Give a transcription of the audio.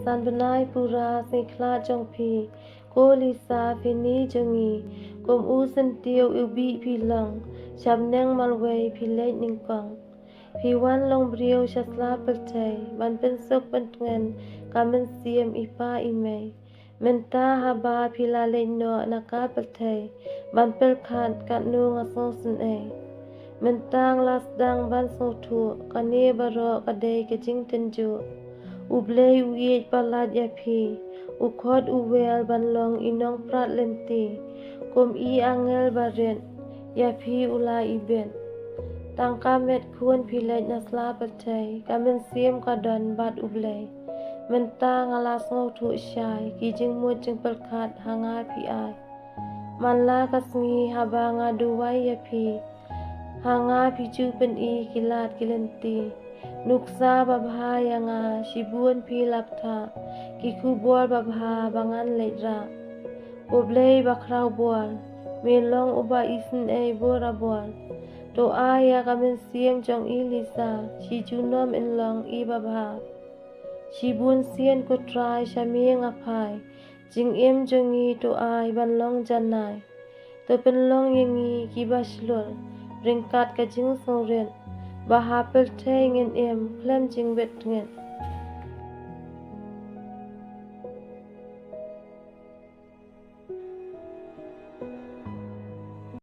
san benai pura sing khla jong phi ko lisa phi ni jongi kom u sen tiêu u bi phi lang chap neng malwei phi le ning pang phi wan long brio chasla pel thai ban pen sok pen ngen kamen siem ipa imei menta haba phi la le no naka pel thai ban pel khan kat nu nga so sun e mentang las dang ban so thu kane baro kadai ke jing tenju ublei uye palat ya phi ukhot uwel ban long inong prat lenti kom I angel baren ya phi ula iben tangka met khuan phi le nasla patai kamen siem kadon bat ublei mentang alas ngau thu shai ki jing mu jing pel khat hanga phi ai manla kasngi haba nga duwai ya phi hanga pichu pen I kilat kilenti nuksa babha yanga shibuan pi laptha kiku bol babha bangan letra oblei bakrau bol melong uba isin e bora bol to aya kamen siem jong I lisa shi junom in long I babha shibun sien ko try shami ngapai jing em jongi to ai ban long janai to pen long yengi kibaslol ringkat ka jing songren bahapel thai ngin em klem jing bet ngen